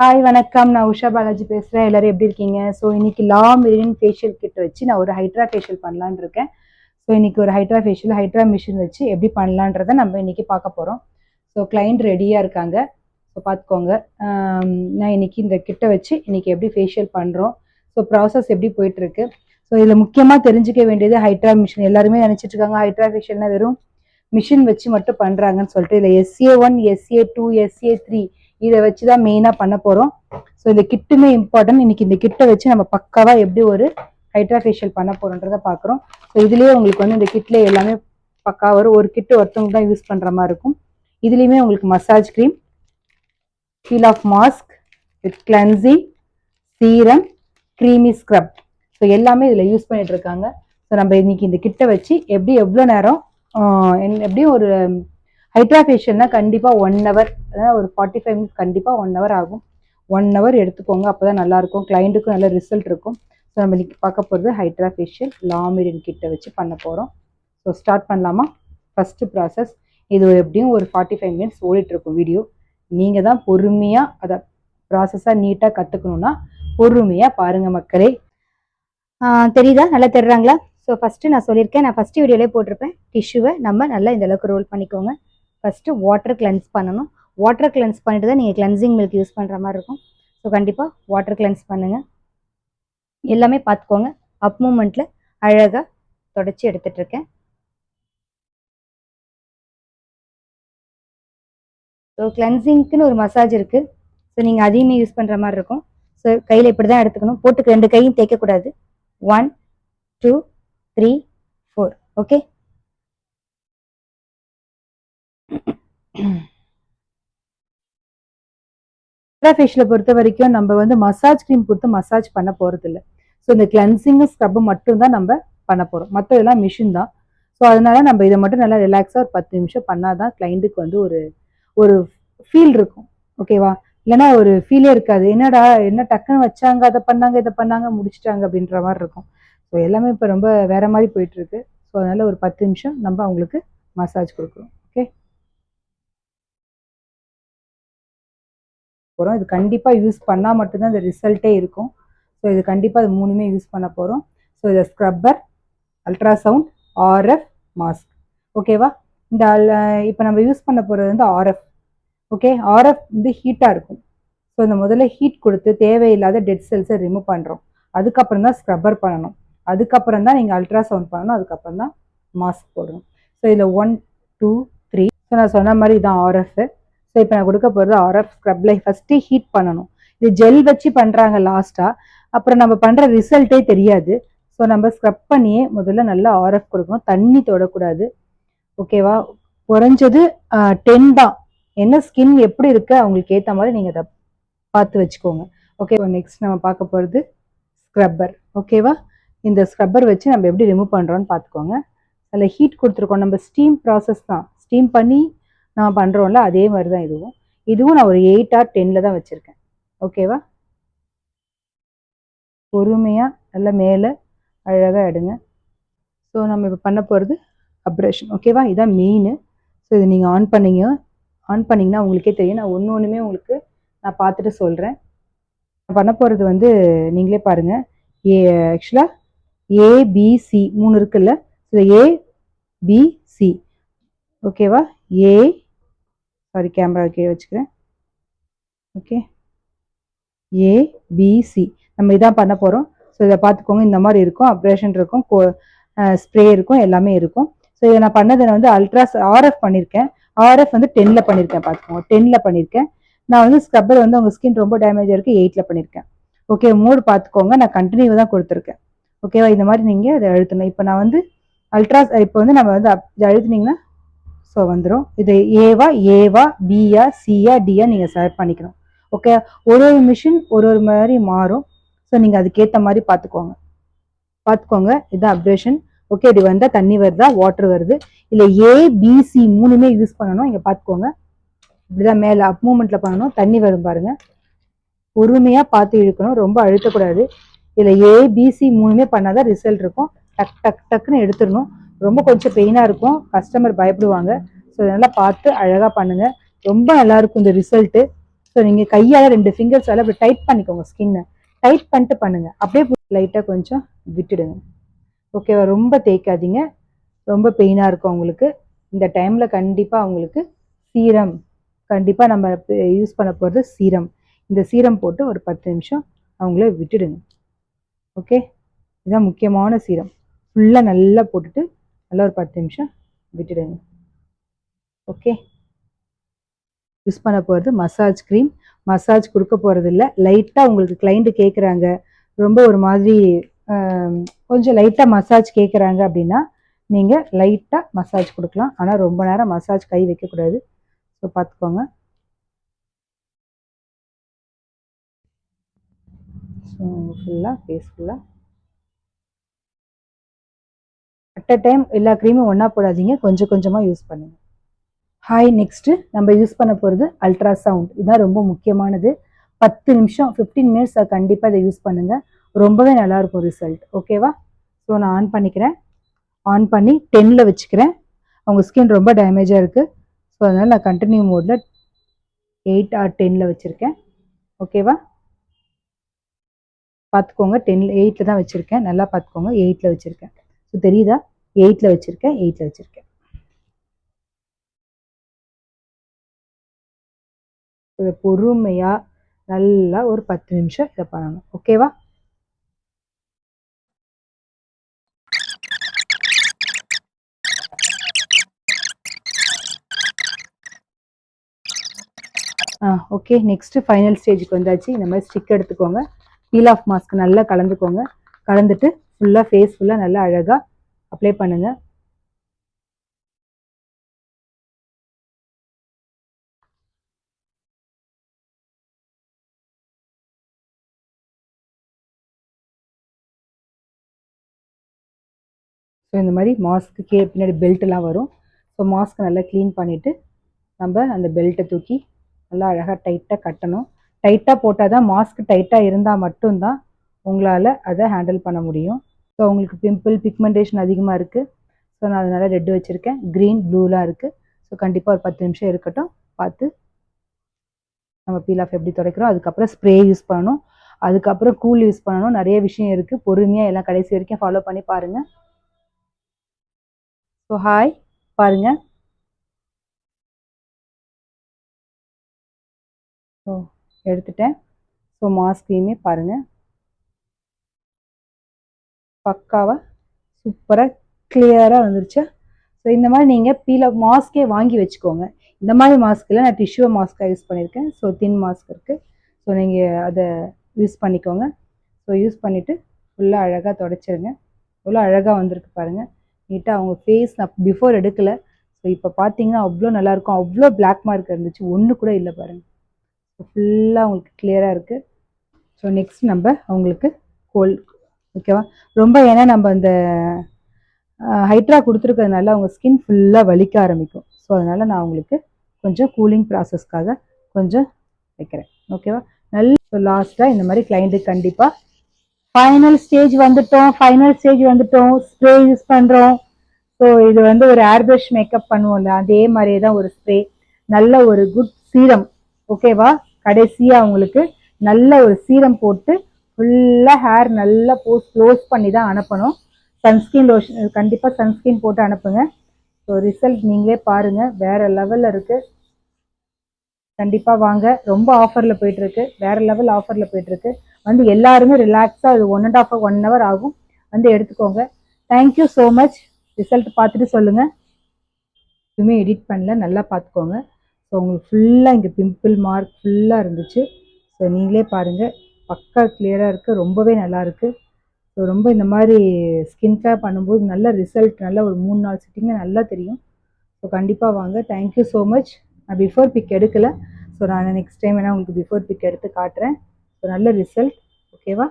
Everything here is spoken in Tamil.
ஹாய் வணக்கம். நான் உஷா பாலாஜி பேசுகிறேன். எல்லோரும் எப்படி இருக்கீங்க? ஸோ இன்னைக்கு லா மெரிடியன் ஃபேஷியல் கிட் வச்சு நான் ஒரு ஹைட்ரா ஃபேஷியல் பண்ணலான்னு இருக்கேன். ஸோ இன்னைக்கு ஒரு ஹைட்ரா ஃபேஷியல் ஹைட்ரா மிஷின் வச்சு எப்படி பண்ணலான்றதை நம்ம இன்னைக்கு பார்க்க போகிறோம். ஸோ கிளைண்ட் ரெடியாக இருக்காங்க. ஸோ பார்த்துக்கோங்க. நான் இன்னைக்கு இந்த கிட்டை வச்சு இன்னைக்கு எப்படி ஃபேஷியல் பண்ணுறோம், ஸோ ப்ராசஸ் எப்படி போயிட்டுருக்கு. ஸோ இதில் முக்கியமாக தெரிஞ்சுக்க வேண்டியது ஹைட்ரா மிஷின். எல்லாருமே நினச்சிட்டு இருக்காங்க ஹைட்ரா ஃபேஷியல்னா வெறும் மிஷின் வச்சு மட்டும் பண்ணுறாங்கன்னு சொல்லிட்டு. இல்லை SA1, SA2, SA3 இதை வச்சு தான் மெயினாக பண்ண போகிறோம். ஸோ இந்த கிட்டுமே இம்பார்ட்டன்ட். இன்னைக்கு இந்த கிட்டை வச்சு நம்ம பக்காவாக எப்படி ஒரு ஹைட்ரா ஃபேஷியல் பண்ண போகிறோன்றதை பார்க்குறோம். ஸோ இதுலேயே உங்களுக்கு வந்து இந்த கிட்லேயே எல்லாமே பக்கா வரும். ஒரு கிட்டு ஒருத்தவங்க தான் யூஸ் பண்ணுற மாதிரி இருக்கும். இதுலேயுமே உங்களுக்கு massage cream, peel off mask with cleansing, serum, creamy scrub, so எல்லாமே இதில் யூஸ் பண்ணிட்டு இருக்காங்க. ஸோ நம்ம இன்னைக்கு இந்த கிட்டை வச்சு எப்படி எவ்வளோ நேரம் எப்படியும் ஒரு ஹைட்ரா ஃபேஷியல்னா கண்டிப்பாக 1 hour, அதாவது ஒரு 45 minutes, கண்டிப்பாக 1 hour ஆகும். 1 hour எடுத்துக்கோங்க, அப்போ தான் நல்லாயிருக்கும், கிளைண்ட்டுக்கும் நல்ல ரிசல்ட் இருக்கும். ஸோ நம்ம இன்னைக்கு பார்க்க போகிறது ஹைட்ரா ஃபேஷியல் லா மெரிடியன் கிட்டை வச்சு பண்ண போகிறோம். ஸோ ஸ்டார்ட் பண்ணலாமா? ஃபஸ்ட்டு ப்ராசஸ் இது எப்படியும் ஒரு 45 minutes ஓடிட்டுருக்கும் வீடியோ. நீங்கள் தான் பொறுமையாக அதை ப்ராசஸாக நீட்டாக கற்றுக்கணுன்னா பொறுமையாக பாருங்கள் மக்களே. தெரியுதா? நல்லா தெரிறாங்களா? ஸோ ஃபஸ்ட்டு நான் சொல்லியிருக்கேன், நான் ஃபஸ்ட்டு வீடியோலேயே போட்டிருப்பேன், டிஷ்யூவை நம்ம நல்லா இந்த அளவுக்கு ரோல் பண்ணிக்கோங்க. ஃபஸ்ட்டு வாட்டர் கிளென்ஸ் பண்ணணும். வாட்டர் கிளென்ஸ் பண்ணிட்டு தான் நீங்கள் கிளென்சிங் மில்க் யூஸ் பண்ணுற மாதிரி இருக்கும். ஸோ கண்டிப்பாக வாட்டர் கிளென்ஸ் பண்ணுங்கள். எல்லாமே பார்த்துக்கோங்க. அப் மூமெண்ட்டில் அழகாக தொடச்சி எடுத்துகிட்ருக்கேன். ஸோ கிளென்சிங்க்குன்னு ஒரு மசாஜ் இருக்குது. ஸோ நீங்கள் அதையுமே யூஸ் பண்ணுற மாதிரி இருக்கும். ஸோ கையில் இப்படி தான் எடுத்துக்கணும். போட்டுக்கு 2 கையும் தேய்க்கக்கூடாது. 1, 2, 3, 4. ஓகே. ஃபேஷியலை பொறுத்த வரைக்கும் நம்ம வந்து மசாஜ் க்ரீம் கொடுத்து மசாஜ் பண்ண போகிறது இல்லை. ஸோ இந்த கிளென்சிங்கும் ஸ்க்ரப்பு மட்டும்தான் நம்ம பண்ண போகிறோம். மற்றதெல்லாம் மிஷின் தான். ஸோ அதனால நம்ம இதை மட்டும் நல்லா ரிலாக்ஸாக ஒரு 10 நிமிஷம் பண்ணாதான் கிளைண்ட்டுக்கு வந்து ஒரு ஒரு ஃபீல் இருக்கும். ஓகேவா? இல்லைன்னா ஒரு ஃபீலே இருக்காது. என்னடா என்ன டக்குன்னு வச்சாங்க, அதை பண்ணாங்க, இதை பண்ணாங்க, முடிச்சிட்டாங்க அப்படின்ற மாதிரி இருக்கும். ஸோ எல்லாமே இப்போ ரொம்ப வேற மாதிரி போயிட்டுருக்கு. ஸோ அதனால ஒரு 10 நிமிஷம் நம்ம அவங்களுக்கு மசாஜ் கொடுக்குறோம். ஓகே. போகிறோம். இது கண்டிப்பாக யூஸ் பண்ணால் மட்டும்தான் இந்த ரிசல்ட்டே இருக்கும். ஸோ இது கண்டிப்பாக இது 3மே யூஸ் பண்ண போகிறோம். ஸோ இதை ஸ்க்ரப்பர், அல்ட்ராசவுண்ட், ஆர்எஃப், மாஸ்க். ஓகேவா? இந்த இப்போ நம்ம யூஸ் பண்ண போகிறது வந்து ஆர்எஃப். ஓகே. ஆர்எஃப் வந்து ஹீட்டாக இருக்கும். ஸோ இந்த முதல்ல ஹீட் கொடுத்து தேவையில்லாத டெட் செல்ஸை ரிமூவ் பண்ணுறோம். அதுக்கப்புறம் தான் ஸ்க்ரப்பர் பண்ணணும். அதுக்கப்புறம் தான் நீங்கள் அல்ட்ராசவுண்ட் பண்ணணும். அதுக்கப்புறம் தான் மாஸ்க் போடணும். ஸோ இதில் 1, 2, 3. ஸோ நான் சொன்ன மாதிரி இதான் ஆர்எஃப். ஸோ இப்போ நான் கொடுக்க போகிறது ஆர்எஃப் ஸ்க்ரப்ல ஃபஸ்ட்டு ஹீட் பண்ணணும். இது ஜெல் வச்சு பண்ணுறாங்க லாஸ்ட்டாக. அப்புறம் நம்ம பண்ணுற ரிசல்ட்டே தெரியாது. ஸோ நம்ம ஸ்க்ரப் பண்ணியே முதல்ல நல்லா ஆர்எஃப் கொடுக்கணும். தண்ணி தொடக்கூடாது. ஓகேவா? குறைஞ்சது 10 தான். என்ன ஸ்கின் எப்படி இருக்கு அவங்களுக்கு ஏற்ற மாதிரி நீங்கள் அதை பார்த்து வச்சுக்கோங்க. ஓகே. நெக்ஸ்ட் நம்ம பார்க்க போகிறது ஸ்க்ரப்பர். ஓகேவா? இந்த ஸ்க்ரப்பர் வச்சு நம்ம எப்படி ரிமூவ் பண்ணுறோன்னு பார்த்துக்கோங்க. அதில் ஹீட் கொடுத்துருக்கோம். நம்ம ஸ்டீம் ப்ராசஸ் தான். ஸ்டீம் பண்ணி நான் பண்ணுறோம்ல, அதே மாதிரி தான் இதுவும் நான் ஒரு 8 or 10 தான் வச்சுருக்கேன். ஓகேவா? பொறுமையாக நல்லா மேலே அழகாக எடுங்க. ஸோ நம்ம இப்போ பண்ண போகிறது அப்ரேஷன். ஓகேவா? இதான் மெயின். ஸோ இதை நீங்கள் ஆன் பண்ணிங்கன்னா உங்களுக்கே தெரியும். நான் ஒன்றுமே உங்களுக்கு நான் பார்த்துட்டு சொல்கிறேன். நான் பண்ண போகிறது வந்து நீங்களே பாருங்கள். ஆக்சுவலாக ABC 3 இருக்குல்ல. So ABC. ஓகேவா? சாரி, கேமரா கீழே வச்சுக்கிறேன். ஓகே. ABC நம்ம இதான் பண்ண போகிறோம். ஸோ இதை பார்த்துக்கோங்க. இந்த மாதிரி இருக்கும். அப்ரேஷன் இருக்கும், ஸ்ப்ரே இருக்கும், எல்லாமே இருக்கும். ஸோ இதை நான் பண்ணதை வந்து ஆர்எஃப் பண்ணியிருக்கேன். ஆர்எஃப் வந்து 10ல் பண்ணியிருக்கேன். பார்த்துக்கோங்க, 10ல் பண்ணியிருக்கேன். நான் வந்து ஸ்க்ரப்பர் வந்து உங்கள் ஸ்கின் ரொம்ப டேமேஜாக இருக்குது, 8ல் பண்ணியிருக்கேன். ஓகே. மோடு பார்த்துக்கோங்க. நான் கண்டினியூ தான் கொடுத்துருக்கேன். ஓகேவா? இந்த மாதிரி நீங்கள் அதை அழுத்தணும். இப்போ நான் வந்து இப்போ வந்து நம்ம வந்து அழுத்துனீங்கன்னா ஸோ வந்துடும். இது ஏவா பியா சியா டியா நீங்கள் செலக்ட் பண்ணிக்கணும். ஓகே. ஒரு மிஷின் ஒரு மாதிரி மாறும். ஸோ நீங்கள் அதுக்கேற்ற மாதிரி பார்த்துக்கோங்க. இதுதான் அப்ரேஷன். ஓகே. இது வந்தால் தண்ணி வருதா, வாட்டர் வருது. இல்லை ABC 3மே யூஸ் பண்ணணும். இங்கே பார்த்துக்கோங்க. இப்படிதான் மேலே அப் மூமெண்ட்டில் பண்ணணும். தண்ணி வரும் பாருங்க. பொறுமையாக பார்த்து இழுக்கணும், ரொம்ப அழுத்தக்கூடாது. இதில் ABC 3மே பண்ணாதான் ரிசல்ட் இருக்கும். டக்குன்னு எடுத்துடணும். ரொம்ப கொஞ்சம் பெயினாக இருக்கும், கஸ்டமர் பயப்படுவாங்க. ஸோ இதெல்லாம் பார்த்து அழகாக பண்ணுங்கள். ரொம்ப நல்லாயிருக்கும் இந்த ரிசல்ட்டு. ஸோ நீங்கள் கையால் 2 ஃபிங்கர்ஸால் அப்படி டைட் பண்ணிக்கோங்க, ஸ்கின்னை டைட் பண்ணிட்டு பண்ணுங்கள். அப்படியே லைட்டாக கொஞ்சம் விட்டுடுங்க. ஓகேவா? ரொம்ப தேய்க்காதீங்க, ரொம்ப பெயினாக இருக்கும் அவங்களுக்கு. இந்த டைமில் கண்டிப்பாக அவங்களுக்கு சீரம், கண்டிப்பாக நம்ம யூஸ் பண்ண போகிறது சீரம். இந்த சீரம் போட்டு ஒரு 10 நிமிஷம் அவங்கள விட்டுடுங்க. ஓகே, இதுதான் முக்கியமான சீரம். ஃபுல்லாக நல்லா போட்டுட்டு நல்லா ஒரு 10 நிமிஷம் விட்டுடுங்க. ஓகே, யூஸ் பண்ண போகிறது மசாஜ் க்ரீம். மசாஜ் கொடுக்க போகிறது இல்லை, லைட்டாக உங்களுக்கு கிளைண்ட்டு கேட்குறாங்க, ரொம்ப ஒரு மாதிரி கொஞ்சம் லைட்டாக மசாஜ் கேட்குறாங்க அப்படின்னா நீங்கள் லைட்டாக மசாஜ் கொடுக்கலாம். ஆனால் ரொம்ப நேரம் மசாஜ் கை வைக்கக்கூடாது. ஸோ பார்த்துக்கோங்க. ஸோ ஃபுல்லாக ஃபேஸ் ஃபுல்லாக அட் அ டைம் எல்லா க்ரீமும் ஒன்றா போடாதீங்க, கொஞ்சம் கொஞ்சமாக யூஸ் பண்ணுங்கள். ஹாய், நெக்ஸ்ட்டு நம்ம யூஸ் பண்ண போகிறது அல்ட்ராசவுண்ட். இதுதான் ரொம்ப முக்கியமானது. 10 நிமிஷம் 15 மினிட்ஸ் கண்டிப்பாக இதை யூஸ் பண்ணுங்கள், ரொம்பவே நல்லாயிருக்கும் ரிசல்ட். ஓகேவா? ஸோ நான் ஆன் பண்ணிக்கிறேன். ஆன் பண்ணி 10ல் வச்சுக்கிறேன். அவங்க ஸ்கின் ரொம்ப டேமேஜாக இருக்குது. ஸோ அதனால் நான் கண்டினியூ மோடில் 8 or 10ல் வச்சுருக்கேன். ஓகேவா? பார்த்துக்கோங்க, 8ல் தான் வச்சுருக்கேன். நல்லா பார்த்துக்கோங்க, 8ல் வச்சுருக்கேன். ஸோ தெரியுதா? 8ல் வச்சுருக்கேன், 8ல் வச்சுருக்கேன். இதை பொறுமையாக நல்லா ஒரு 10 நிமிஷம் இதை பண்ணணும். ஓகேவா? ஓகே, நெக்ஸ்ட்டு ஃபைனல் ஸ்டேஜுக்கு வந்தாச்சு. இந்த மாதிரி ஸ்டிக் எடுத்துக்கோங்க, பீல் ஆஃப் மாஸ்க் நல்லா கலந்துக்கோங்க. கலந்துட்டு ஃபுல்லாக ஃபேஸ் ஃபுல்லாக நல்லா அழகாக அப்ளை பண்ணுங்கள். ஸோ இந்த மாதிரி மாஸ்க்கு பின்னாடி பெல்ட்டெல்லாம் வரும். ஸோ மாஸ்க் நல்லா க்ளீன் பண்ணிவிட்டு நம்ம அந்த பெல்ட்டை தூக்கி நல்லா அழகாக டைட்டாக கட்டணும். டைட்டாக போட்டால் தான், மாஸ்க் டைட்டாக இருந்தால் மட்டும்தான் உங்களால் அதை ஹேண்டில் பண்ண முடியும். ஸோ உங்களுக்கு பிக்மெண்டேஷன் அதிகமாக இருக்குது. ஸோ நான் அதனால் ரெட் வச்சுருக்கேன், க்ரீன், ப்ளூலாம் இருக்குது. ஸோ கண்டிப்பாக ஒரு 10 நிமிஷம் இருக்கட்டும். பார்த்து நம்ம பீல் ஆஃப் எப்படி துடைக்கிறோம். அதுக்கப்புறம் ஸ்ப்ரே யூஸ் பண்ணணும், அதுக்கப்புறம் கூல் யூஸ் பண்ணணும். நிறைய விஷயம் இருக்குது, பொறுமையாக எல்லாம் கடைசி வரைக்கும் ஃபாலோ பண்ணி பாருங்கள். ஸோ ஹாய், பாருங்கள். ஸோ எடுத்துட்டேன். ஸோ மாஸ்கையுமே பாருங்கள், பக்காவாக சூப்பராக கிளியராக வந்துருச்சு. ஸோ இந்த மாதிரி நீங்கள் பீல் ஆஃப் மாஸ்கே வாங்கி வச்சுக்கோங்க. இந்த மாதிரி மாஸ்கில் நான் டிஷ்யூ மாஸ்க்காக யூஸ் பண்ணியிருக்கேன். ஸோ தின் மாஸ்க் இருக்குது. ஸோ நீங்கள் அதை யூஸ் பண்ணிக்கோங்க. ஸோ யூஸ் பண்ணிவிட்டு ஃபுல்லாக அழகாக துடைச்சிருங்க. எவ்வளோ அழகாக வந்திருக்கு பாருங்கள், நீட்டாக. அவங்க ஃபேஸ் நான் பிஃபோர் எடுக்கலை, ஸோ இப்போ பார்த்தீங்கன்னா அவ்வளோ நல்லாயிருக்கும். அவ்வளோ பிளாக் மார்க் இருந்துச்சு, ஒன்று கூட இல்லை பாருங்கள். ஸோ ஃபுல்லாக அவங்களுக்கு கிளியராக இருக்குது. ஸோ நெக்ஸ்ட் நம்ம அவங்களுக்கு ஓகேவா? ரொம்ப ஏன்னா நம்ம அந்த ஹைட்ரா கொடுத்துருக்கிறதுனால அவங்க ஸ்கின் ஃபுல்லாக வலிக்க ஆரம்பிக்கும். ஸோ அதனால் நான் அவங்களுக்கு கொஞ்சம் கூலிங் ப்ராசஸ்க்காக கொஞ்சம் வைக்கிறேன். ஓகேவா? நல்ல லாஸ்ட்டாக இந்த மாதிரி கிளைண்ட்டுக்கு கண்டிப்பாக ஃபைனல் ஸ்டேஜ் வந்துட்டோம். ஸ்ப்ரே யூஸ் பண்ணுறோம். ஸோ இது ஒரு ஏர் ப்ரஷ் மேக்கப் பண்ணுவோம்ல, அதே மாதிரியே தான் ஒரு ஸ்ப்ரே. நல்ல ஒரு குட் சீரம். ஓகேவா? கடைசியாக அவங்களுக்கு நல்ல ஒரு சீரம் போட்டு ஃபுல்லாக ஹேர் நல்லா க்ளோஸ் பண்ணி தான் அனுப்பணும். சன்ஸ்கிரீன் லோஷன் கண்டிப்பாக சன்ஸ்கிரீன் போட்டு அனுப்புங்க. ஸோ ரிசல்ட் நீங்களே பாருங்கள், வேறு லெவலில் இருக்குது. கண்டிப்பாக வாங்க, ரொம்ப ஆஃபரில் போயிட்டுருக்கு, வேறு லெவல் ஆஃபரில் போயிட்டுருக்கு. எல்லாருமே ரிலாக்ஸாக, அது 1 hour ஆகும், எடுத்துக்கோங்க. Thank you so much. ரிசல்ட் பார்த்துட்டு சொல்லுங்கள். எதுவுமே எடிட் பண்ணல, நல்லா பார்த்துக்கோங்க. ஸோ உங்களுக்கு ஃபுல்லாக இங்கே பிம்பிள் மார்க் ஃபுல்லாக இருந்துச்சு. ஸோ நீங்களே பாருங்கள், பக்கா கிளியராக இருக்குது, ரொம்பவே நல்லாயிருக்கு. ஸோ ரொம்ப இந்த மாதிரி ஸ்கின் கேர் பண்ணும்போது நல்ல ரிசல்ட், நல்ல ஒரு 3-4 சிட்டிங்கில் நல்லா தெரியும். ஸோ கண்டிப்பாக வாங்க. Thank you so much. நான் பிஃபோர் பிக் எடுக்கலை, ஸோ நான் நெக்ஸ்ட் டைம் வேணால் உங்களுக்கு பிஃபோர் பிக் எடுத்து காட்டுறேன். ஸோ நல்ல ரிசல்ட். ஓகேவா?